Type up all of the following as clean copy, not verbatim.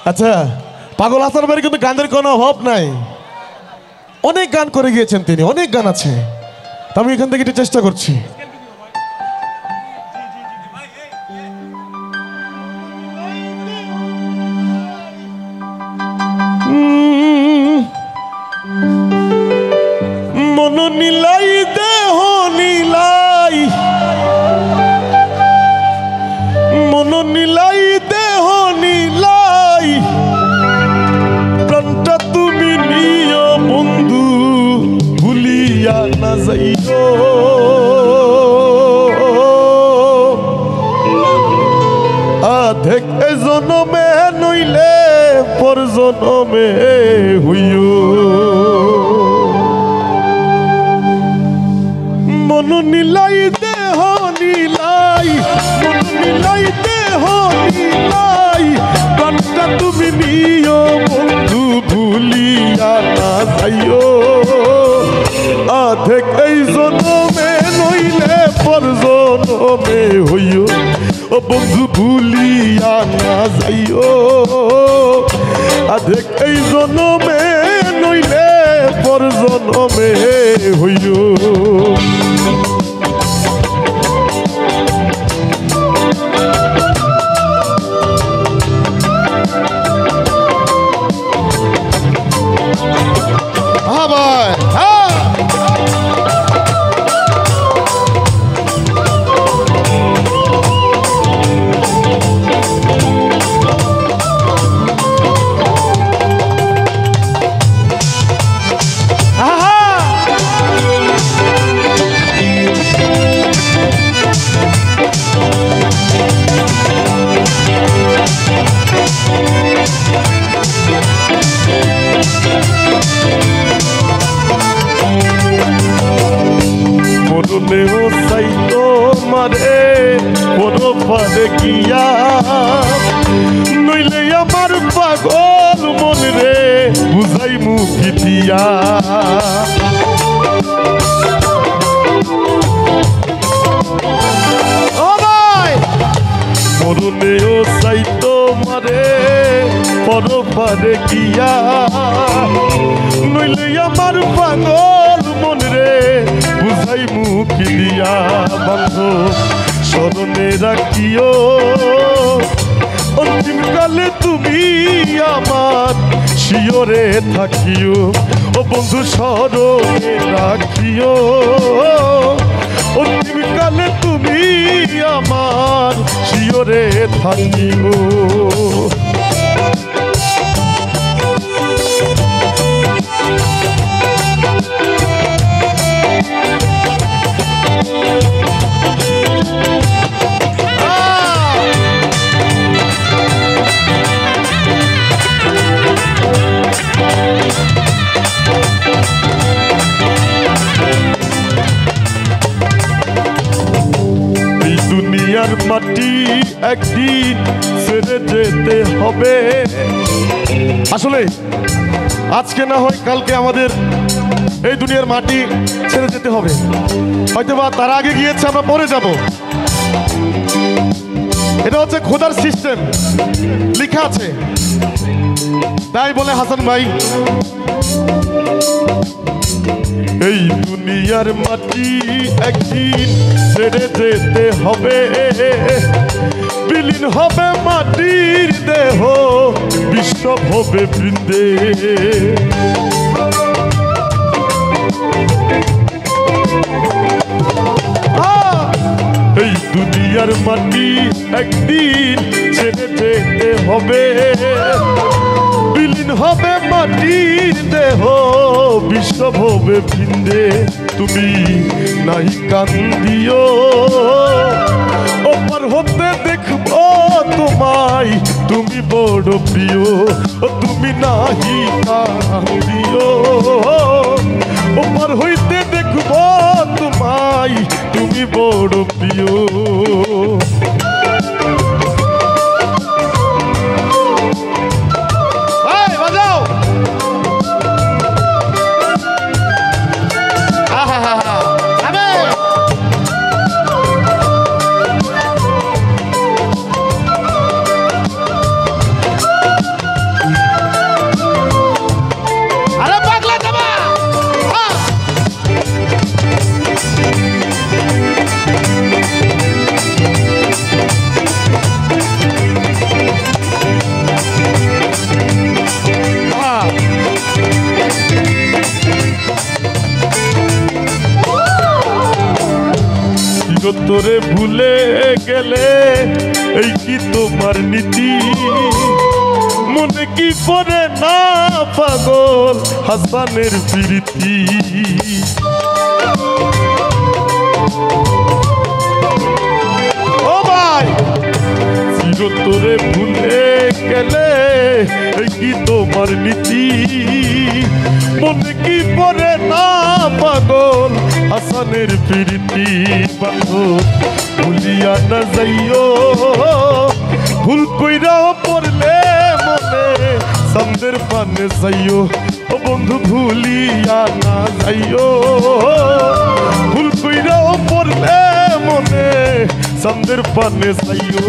আচ্ছা, পাগল হাসান ভাইয়ের কিন্তু গানের কোনো অভাব নাই, অনেক গান করে গিয়েছেন তিনি, অনেক গান আছে। আমি এখান থেকে একটু চেষ্টা করছি। মন নীলাই দেহ নীলাই, মন নীলাই দেহ নীলাই, প্রাণটা তুমি নিও বন্ধু ভুলিয়া না যাইও। আধেক এ জনমে নইলে পর জনমে হইও। মন নীলাই দেহ নীলাই, মন নীলাই দেহ নীলাই, প্রাণটা তুমি নিও বন্ধু ভুলিয়া না যাইও। আধেক এই জনমে নইলে পর জনমে হইও, ও বন্ধু ভুলিয়া না যাইও। আধেক এই জনমে নইলে পর জনমে হইও। মরণেও চাইতো মারে পরপারে গিয়া, নইলে আমার পাগল মন রে বুঝাই মুখি দিয়া। মরণেও চাইতো মারে পরপারে গিয়া, নইলে আমার পাগল মন রে বুঝাই মুখি দিয়া। বন্ধু স্মরণে রাখিও অন্তিম কালে তুমি আমার শিয়রে থাকিও। ও বন্ধু স্মরণে রাখিও অন্তিম কালে তুমি আমার শিয়রে থাকিও। দুনিয়ার মাটি একদিন ছেড়ে যেতে হবে। আসলে আজকে না হয় কালকে আমাদের এই দুনিয়ার মাটি ছেড়ে যেতে হবে, হয়তোবা তার আগে গিয়েছে আমরা পরে যাব। এটা হচ্ছে খোদার সিস্টেম, লেখা আছে। তাই বলে হাসান ভাই, এই দুনিয়ার মাটি একদিন ছেড়ে যেতে হবে, বিলীন হবে মাটির দেহ বিশ্ব হবে বৃন্দে। এই দুনিয়ার মাটি একদিন ছেড়ে যেতে হবে, বিলীন হবে মাটির দেহ বিশ্ব হবে বৃন্দে। তুমি নাই কান্দিও ওপার হতে দেখবো তোমায়, তুমি বড় প্রিয়। তুমি নাহি কান্দিও ওপার হইতে দেখবো তোমায়, তুমি বড় প্রিয়। তোরে ভুলে গেলে এই কি তোমার নীতি মনে কি পড়ে না পাগল হাসানের প্রীতি ও ভাই চির তোরে ভুলে গেলে এই কি তোমার নীতি মনে কি পড়ে না পাগল হাসানের প্রীতি বান্ধব ভুলিয়া না যাইও ভুল কইরাও পড়লে মনে সামনের পানে যাইও ও বন্ধু ভুলিয়া না যাইও ভুল কইরাও পড়লে মনে সামনের পানে যাইও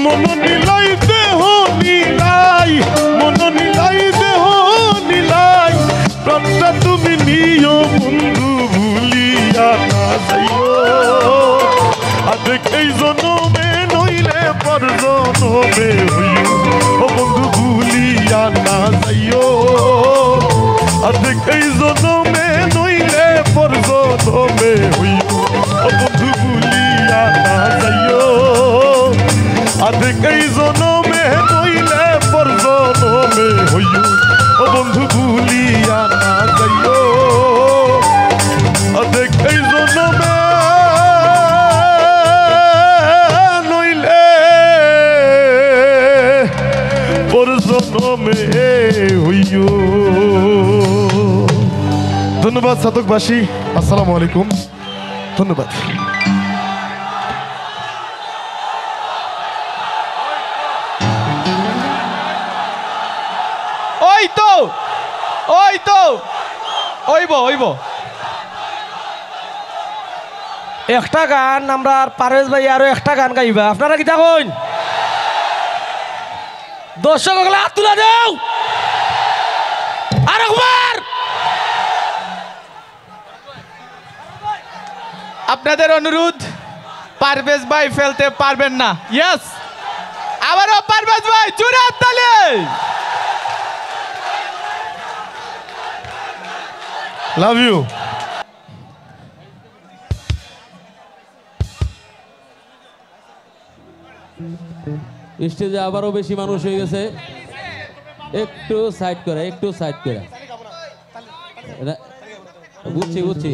মন নিলাই দেহ নিলাই মন নিলাই দেহ নিলাই প্রাণটা তুমি নিও বন্ধু ভুলিয়া না যাইও আদেক এই জনমে নইলে পর জনমে হইও ও বন্ধু ভুলিয়া না যাইও আদেক এই জনমে নইলে পর জনমে হইও ও বন্ধু ভুলিয়া না যাইও আদেক এই জনমে নইলে পর জনমে হইও ও বন্ধু ভুলিয়া না যাইও আদেক এই জনমে নইলে পর জনমে হইও। ধন্যবাদ সাধকবাসী, আসসালামু আলাইকুম, ধন্যবাদ। ওই তো ওইব একটা গান আমরা পারভেজ ভাই আরো একটা গান গাইবা আপনারা কি থাকুন দর্শক হাত তুলে দেও আর একবার আপনাদের অনুরোধ পারভেজ ভাই ফেলতে পারবেন না ইয়েস আবারও পারভেজ ভাই জোরে হাততালি লাভ ইউ। স্টেজে আবারও বেশি মানুষ হয়ে গেছে, একটু সাইড করে বুঝছি